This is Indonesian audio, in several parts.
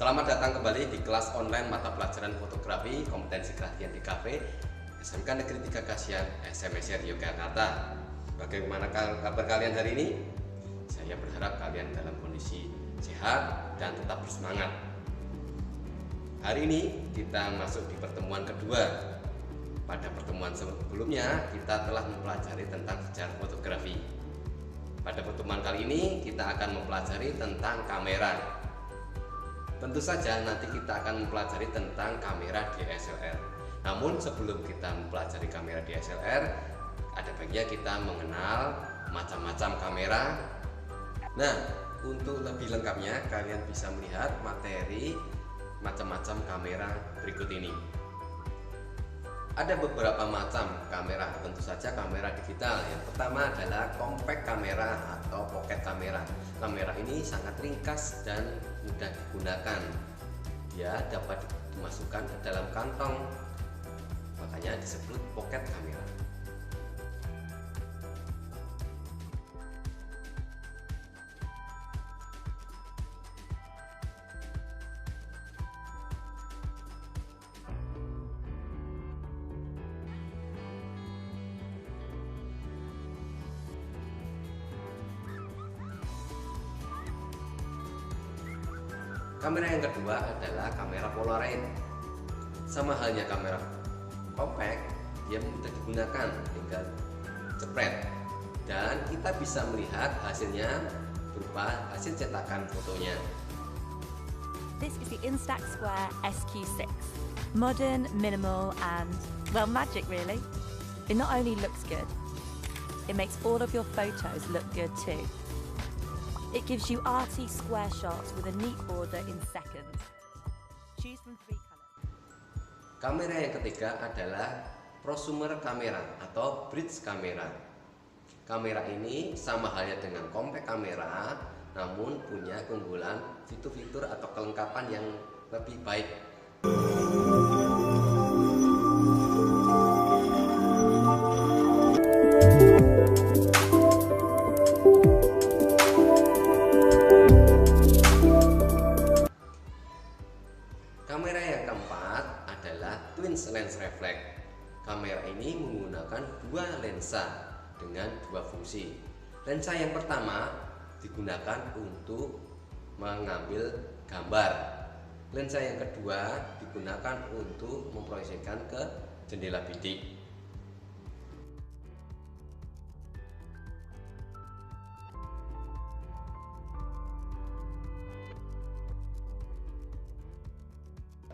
Selamat datang kembali di kelas online mata pelajaran fotografi kompetensi kehadiran di kafe SMK Negeri 3 Kasihan SMSR Yogyakarta. Bagaimana kabar kalian hari ini? Saya berharap kalian dalam kondisi sehat dan tetap bersemangat. Hari ini kita masuk di pertemuan kedua. Pada pertemuan sebelumnya kita telah mempelajari tentang sejarah fotografi. Pada pertemuan kali ini kita akan mempelajari tentang kamera. Tentu saja nanti kita akan mempelajari tentang kamera DSLR. Namun sebelum kita mempelajari kamera DSLR, ada baiknya kita mengenal macam-macam kamera. Nah, untuk lebih lengkapnya kalian bisa melihat materi macam-macam kamera berikut ini. Ada beberapa macam kamera, tentu saja kamera digital. Yang pertama adalah compact kamera atau pocket kamera. Kamera ini sangat ringkas dan mudah digunakan. Dia dapat dimasukkan ke dalam kantong, makanya disebut pocket kamera. Kamera yang kedua adalah kamera Polaroid. Sama halnya kamera compact, dia mudah digunakan, tinggal jepret dan kita bisa melihat hasilnya berupa hasil cetakan fotonya. This is the Instax Square SQ6. Modern, minimal and, well, magic really. It not only looks good, it makes all of your photos look good too. It gives you arty square shots with a neat border in seconds. Choose from 3 colors. Kamera yang ketiga adalah prosumer kamera atau bridge kamera. Kamera ini sama halnya dengan compact kamera, namun punya keunggulan fitur-fitur atau kelengkapan yang lebih baik. Kamera yang keempat adalah twin lens reflex. Kamera ini menggunakan dua lensa dengan dua fungsi. Lensa yang pertama digunakan untuk mengambil gambar. Lensa yang kedua digunakan untuk memproyeksikan ke jendela bidik.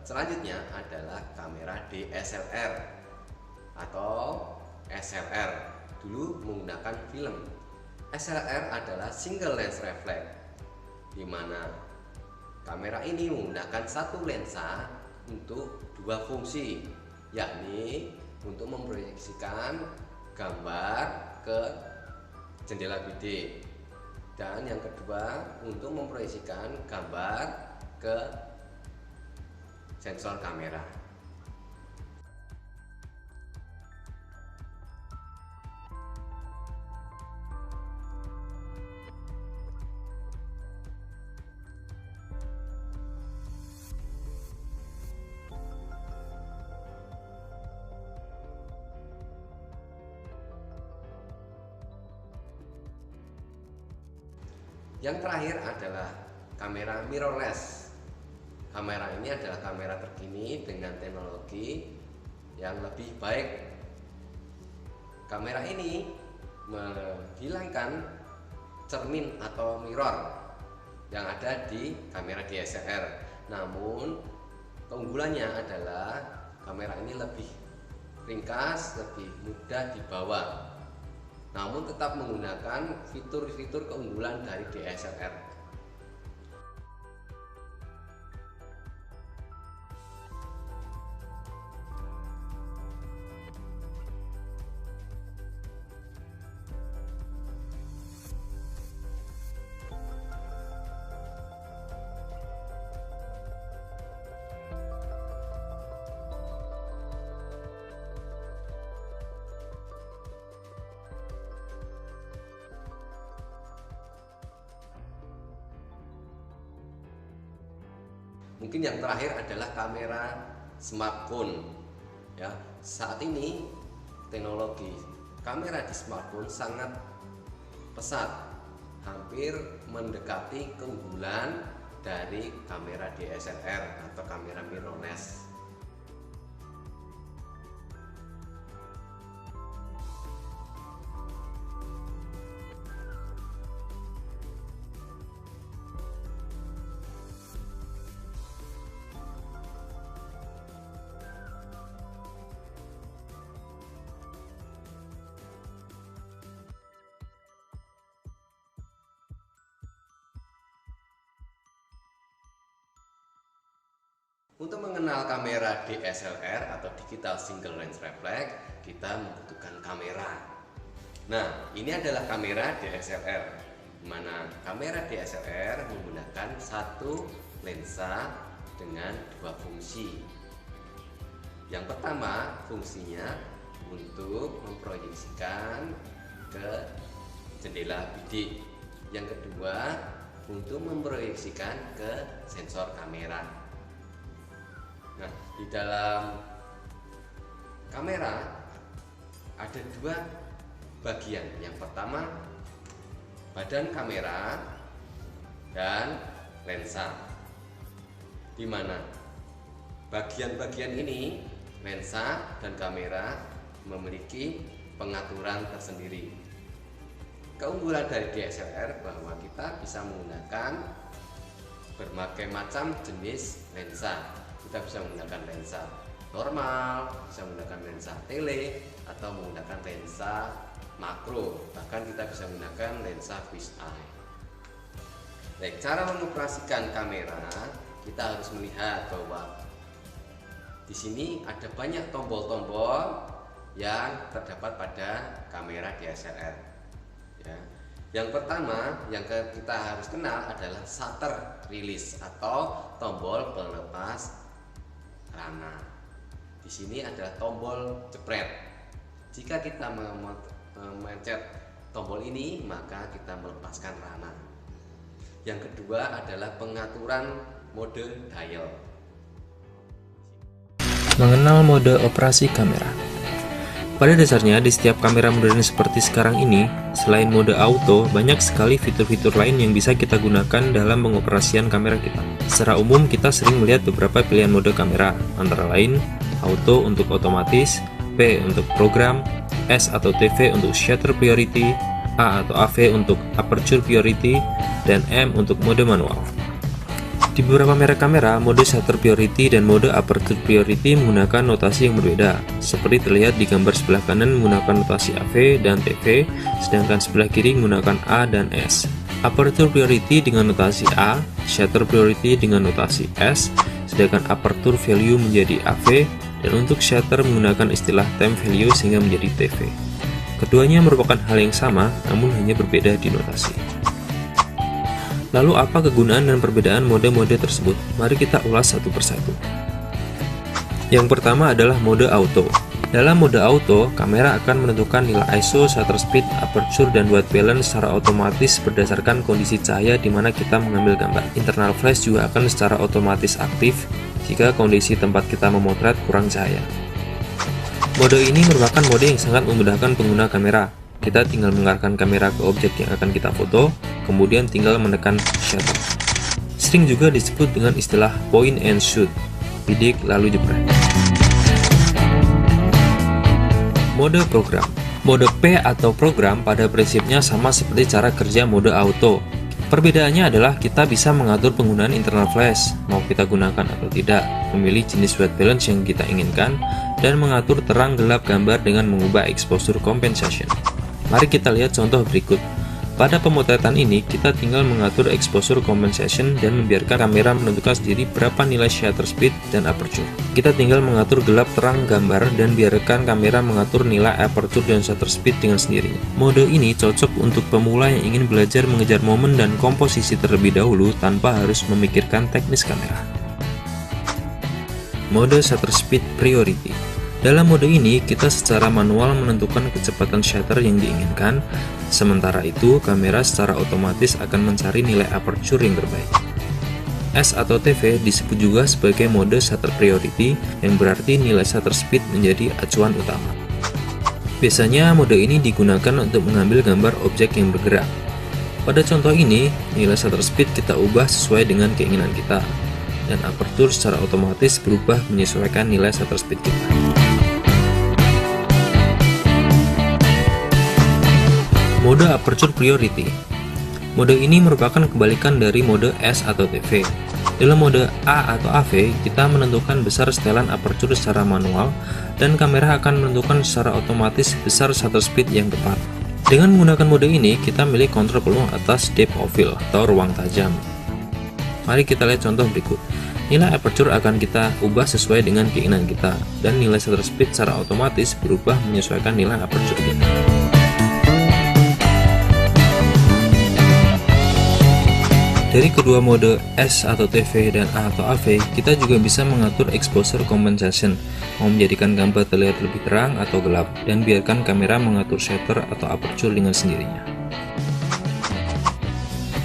Selanjutnya adalah kamera DSLR atau SLR. Dulu menggunakan film. SLR adalah single lens reflex, di mana kamera ini menggunakan satu lensa untuk dua fungsi, yakni untuk memproyeksikan gambar ke jendela bidik, dan yang kedua untuk memproyeksikan gambar ke sensor kamera. Yang terakhir adalah kamera mirrorless. Kamera ini adalah kamera terkini dengan teknologi yang lebih baik. Kamera ini menghilangkan cermin atau mirror yang ada di kamera DSLR. Namun keunggulannya adalah kamera ini lebih ringkas, lebih mudah dibawa. Namun tetap menggunakan fitur-fitur keunggulan dari DSLR. Mungkin yang terakhir adalah kamera smartphone. Ya, saat ini teknologi kamera di smartphone sangat pesat, hampir mendekati keunggulan dari kamera DSLR atau kamera mirrorless. Untuk mengenal kamera DSLR atau Digital Single Lens Reflex, kita membutuhkan kamera. Nah, ini adalah kamera DSLR, di mana kamera DSLR menggunakan satu lensa dengan dua fungsi. Yang pertama, fungsinya untuk memproyeksikan ke jendela bidik. Yang kedua, untuk memproyeksikan ke sensor kamera. Nah, di dalam kamera ada dua bagian. Yang pertama, badan kamera dan lensa, di mana bagian-bagian ini, lensa dan kamera, memiliki pengaturan tersendiri. Keunggulan dari DSLR bahwa kita bisa menggunakan berbagai macam jenis lensa. Kita bisa menggunakan lensa normal, bisa menggunakan lensa tele, atau menggunakan lensa makro, bahkan kita bisa menggunakan lensa fisheye. Baik, cara mengoperasikan kamera, kita harus melihat bahwa di sini ada banyak tombol-tombol yang terdapat pada kamera DSLR. Ya. Yang pertama yang kita harus kenal adalah shutter release atau tombol pelepas rana. Di sini adalah tombol jepret. Jika kita memencet tombol ini, maka kita melepaskan rana. Yang kedua adalah pengaturan mode dial. Mengenal mode operasi kamera. Pada dasarnya, di setiap kamera modern seperti sekarang ini, selain mode auto, banyak sekali fitur-fitur lain yang bisa kita gunakan dalam pengoperasian kamera kita. Secara umum, kita sering melihat beberapa pilihan mode kamera, antara lain auto untuk otomatis, P untuk program, S atau TV untuk shutter priority, A atau AV untuk aperture priority, dan M untuk mode manual. Di beberapa merek kamera, mode shutter priority dan mode aperture priority menggunakan notasi yang berbeda, seperti terlihat di gambar sebelah kanan menggunakan notasi AV dan TV, sedangkan sebelah kiri menggunakan A dan S. Aperture priority dengan notasi A, shutter priority dengan notasi S, sedangkan aperture value menjadi AV, dan untuk shutter menggunakan istilah time value sehingga menjadi TV. Keduanya merupakan hal yang sama, namun hanya berbeda di notasi. Lalu apa kegunaan dan perbedaan mode-mode tersebut? Mari kita ulas satu persatu. Yang pertama adalah mode auto. Dalam mode auto, kamera akan menentukan nilai ISO, shutter speed, aperture, dan white balance secara otomatis berdasarkan kondisi cahaya di mana kita mengambil gambar. Internal flash juga akan secara otomatis aktif jika kondisi tempat kita memotret kurang cahaya. Mode ini merupakan mode yang sangat memudahkan pengguna kamera. Kita tinggal mengarahkan kamera ke objek yang akan kita foto, kemudian tinggal menekan shutter. Sering juga disebut dengan istilah point and shoot, bidik lalu jepret. Mode program. Mode P atau program pada prinsipnya sama seperti cara kerja mode auto. Perbedaannya adalah kita bisa mengatur penggunaan internal flash, mau kita gunakan atau tidak, memilih jenis white balance yang kita inginkan, dan mengatur terang gelap gambar dengan mengubah exposure compensation. Mari kita lihat contoh berikut. Pada pemotretan ini, kita tinggal mengatur exposure compensation dan membiarkan kamera menentukan sendiri berapa nilai shutter speed dan aperture. Kita tinggal mengatur gelap terang gambar dan biarkan kamera mengatur nilai aperture dan shutter speed dengan sendirinya. Mode ini cocok untuk pemula yang ingin belajar mengejar momen dan komposisi terlebih dahulu tanpa harus memikirkan teknis kamera. Mode shutter speed priority. Dalam mode ini, kita secara manual menentukan kecepatan shutter yang diinginkan, sementara itu kamera secara otomatis akan mencari nilai aperture yang terbaik. S atau TV disebut juga sebagai mode shutter priority, yang berarti nilai shutter speed menjadi acuan utama. Biasanya mode ini digunakan untuk mengambil gambar objek yang bergerak. Pada contoh ini, nilai shutter speed kita ubah sesuai dengan keinginan kita, dan aperture secara otomatis berubah menyesuaikan nilai shutter speed kita. Mode aperture priority. Mode ini merupakan kebalikan dari mode S atau TV. Dalam mode A atau AV, kita menentukan besar setelan aperture secara manual, dan kamera akan menentukan secara otomatis besar shutter speed yang tepat. Dengan menggunakan mode ini, kita milih kontrol peluang atas depth of field atau ruang tajam. Mari kita lihat contoh berikut. Nilai aperture akan kita ubah sesuai dengan keinginan kita, dan nilai shutter speed secara otomatis berubah menyesuaikan nilai aperture kita. Dari kedua mode S atau TV dan A atau AV, kita juga bisa mengatur exposure compensation, mau menjadikan gambar terlihat lebih terang atau gelap, dan biarkan kamera mengatur shutter atau aperture dengan sendirinya.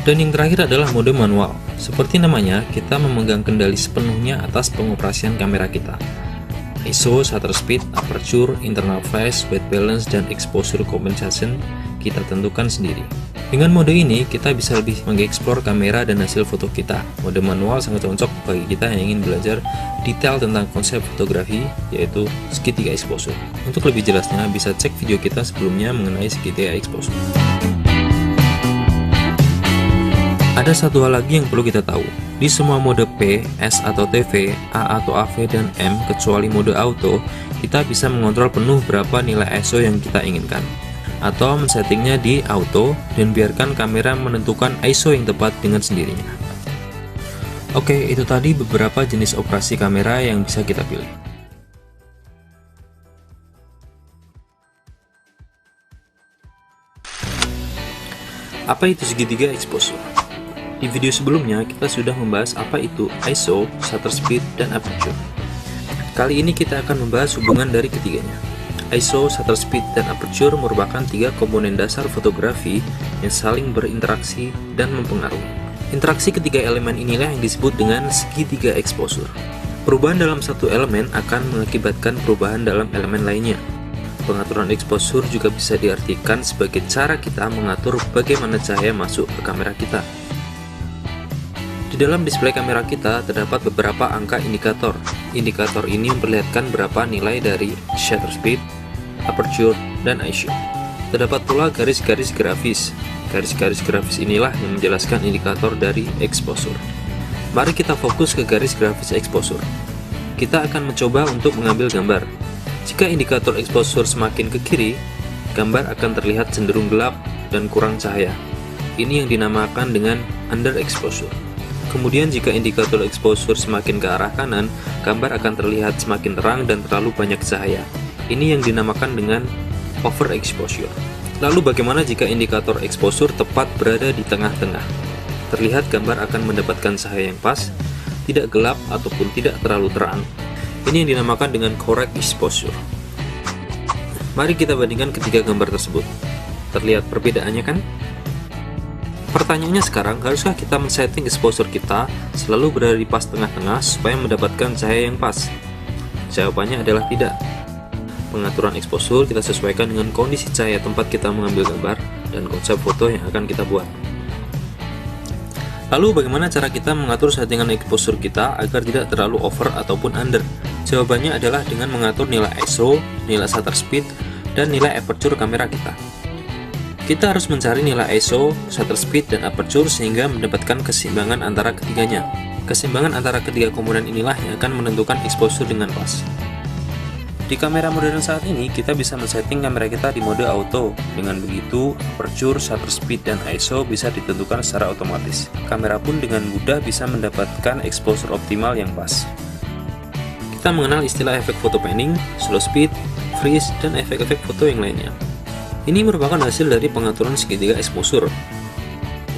Dan yang terakhir adalah mode manual. Seperti namanya, kita memegang kendali sepenuhnya atas pengoperasian kamera kita. ISO, shutter speed, aperture, internal flash, white balance, dan exposure compensation kita tentukan sendiri. Dengan mode ini, kita bisa lebih mengeksplor kamera dan hasil foto kita. Mode manual sangat cocok bagi kita yang ingin belajar detail tentang konsep fotografi, yaitu segitiga exposure. Untuk lebih jelasnya, bisa cek video kita sebelumnya mengenai segitiga exposure. Ada satu hal lagi yang perlu kita tahu. Di semua mode P, S atau TV, A atau AV, dan M, kecuali mode auto, kita bisa mengontrol penuh berapa nilai ISO yang kita inginkan, atau men-settingnya di auto dan biarkan kamera menentukan ISO yang tepat dengan sendirinya. Oke, itu tadi beberapa jenis operasi kamera yang bisa kita pilih. Apa itu segitiga exposure? Di video sebelumnya kita sudah membahas apa itu ISO, shutter speed, dan aperture. Kali ini kita akan membahas hubungan dari ketiganya. ISO, shutter speed, dan aperture merupakan tiga komponen dasar fotografi yang saling berinteraksi dan mempengaruhi. Interaksi ketiga elemen inilah yang disebut dengan segitiga exposure. Perubahan dalam satu elemen akan mengakibatkan perubahan dalam elemen lainnya. Pengaturan exposure juga bisa diartikan sebagai cara kita mengatur bagaimana cahaya masuk ke kamera kita. Di dalam display kamera kita terdapat beberapa angka indikator. Indikator ini memperlihatkan berapa nilai dari shutter speed, aperture, dan ISO. Terdapat pula garis-garis grafis. Garis-garis grafis inilah yang menjelaskan indikator dari exposure. Mari kita fokus ke garis grafis exposure. Kita akan mencoba untuk mengambil gambar. Jika indikator exposure semakin ke kiri, gambar akan terlihat cenderung gelap dan kurang cahaya. Ini yang dinamakan dengan underexposure. Kemudian jika indikator exposure semakin ke arah kanan, gambar akan terlihat semakin terang dan terlalu banyak cahaya. Ini yang dinamakan dengan overexposure. Lalu bagaimana jika indikator exposure tepat berada di tengah-tengah? Terlihat gambar akan mendapatkan cahaya yang pas, tidak gelap ataupun tidak terlalu terang. Ini yang dinamakan dengan correct exposure. Mari kita bandingkan ketiga gambar tersebut. Terlihat perbedaannya kan? Pertanyaannya sekarang, haruskah kita men-setting exposure kita selalu berada di pas tengah-tengah supaya mendapatkan cahaya yang pas? Jawabannya adalah tidak. Pengaturan exposure kita sesuaikan dengan kondisi cahaya tempat kita mengambil gambar dan konsep foto yang akan kita buat. Lalu bagaimana cara kita mengatur settingan exposure kita agar tidak terlalu over ataupun under? Jawabannya adalah dengan mengatur nilai ISO, nilai shutter speed, dan nilai aperture kamera kita. Kita harus mencari nilai ISO, shutter speed, dan aperture sehingga mendapatkan keseimbangan antara ketiganya. Keseimbangan antara ketiga komponen inilah yang akan menentukan exposure dengan pas. Di kamera modern saat ini, kita bisa men-setting kamera kita di mode auto. Dengan begitu, aperture, shutter speed, dan ISO bisa ditentukan secara otomatis. Kamera pun dengan mudah bisa mendapatkan exposure optimal yang pas. Kita mengenal istilah efek foto panning, slow speed, freeze, dan efek-efek foto yang lainnya. Ini merupakan hasil dari pengaturan segitiga exposure.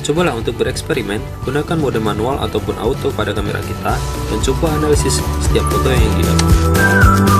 Cobalah untuk bereksperimen, gunakan mode manual ataupun auto pada kamera kita, dan coba analisis setiap foto yang didapat.